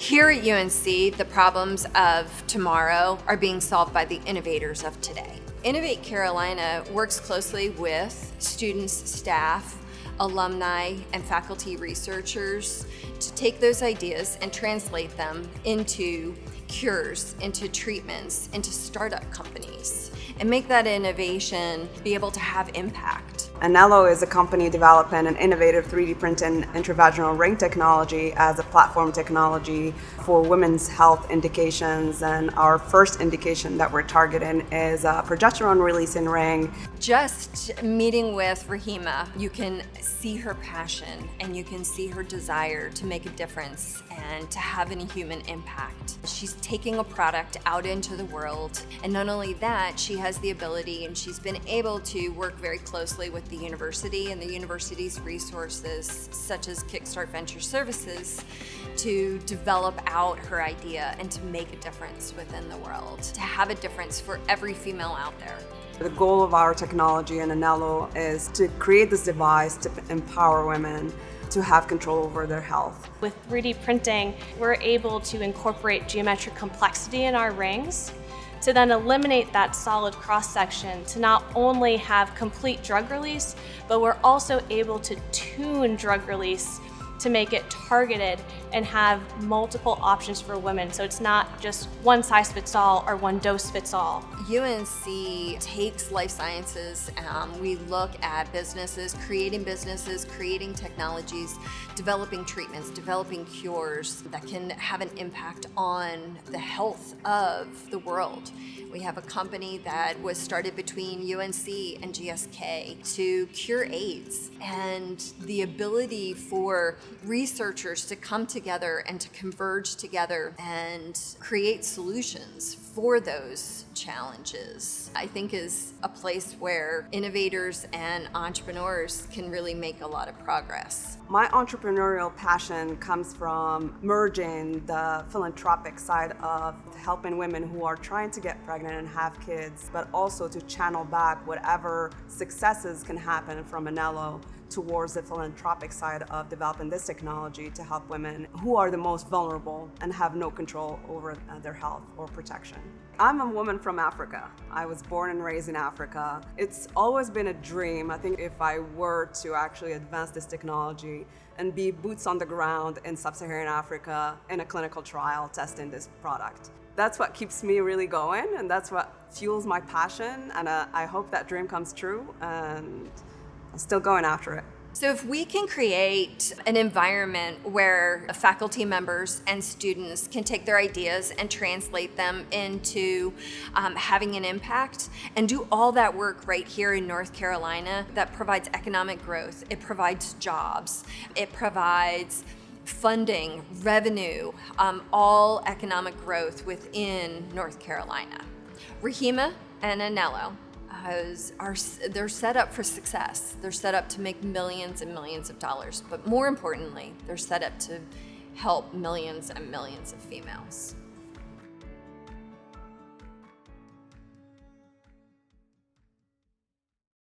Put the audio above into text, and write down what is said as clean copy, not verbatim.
Here at UNC, the problems of tomorrow are being solved by the innovators of today. Innovate Carolina works closely with students, staff, alumni, and faculty researchers to take those ideas and translate them into cures, into treatments, into startup companies, and make that innovation be able to have impact. AnelleO is a company developing an innovative 3D printing intravaginal ring technology as a platform technology for women's health indications. And our first indication that we're targeting is a progesterone releasing ring. Just meeting with Rahima, you can see her passion and you can see her desire to make a difference and to have any human impact. She's taking a product out into the world, and not only that, she has the ability and she's been able to work very closely with the university and the university's resources, such as Kickstart Venture Services, to develop out her idea and to make a difference within the world, to have a difference for every female out there. The goal of our technology in AnelleO is to create this device to empower women to have control over their health. With 3D printing, we're able to incorporate geometric complexity in our rings to then eliminate that solid cross-section to not only have complete drug release, but we're also able to tune drug release to make it targeted and have multiple options for women. So it's not just one size fits all or one dose fits all. UNC takes life sciences. We look at businesses, creating technologies, developing treatments, developing cures that can have an impact on the health of the world. We have a company that was started between UNC and GSK to cure AIDS, and the ability for researchers to come together and to converge together and create solutions for those challenges, I think is a place where innovators and entrepreneurs can really make a lot of progress. My entrepreneurial passion comes from merging the philanthropic side of helping women who are trying to get pregnant and have kids, but also to channel back whatever successes can happen from AnelleO towards the philanthropic side of developing this technology to help women who are the most vulnerable and have no control over their health or protection. I'm a woman from Africa. I was born and raised in Africa. It's always been a dream. I think if I were to actually advance this technology and be boots on the ground in sub-Saharan Africa in a clinical trial testing this product. That's what keeps me really going, and that's what fuels my passion, and I hope that dream comes true, and I'm still going after it. So if we can create an environment where faculty members and students can take their ideas and translate them into having an impact and do all that work right here in North Carolina, that provides economic growth, it provides jobs, it provides funding, revenue, all economic growth within North Carolina. Rahima and AnelleO, they're set up for success. They're set up to make millions and millions of dollars, but more importantly, they're set up to help millions and millions of females.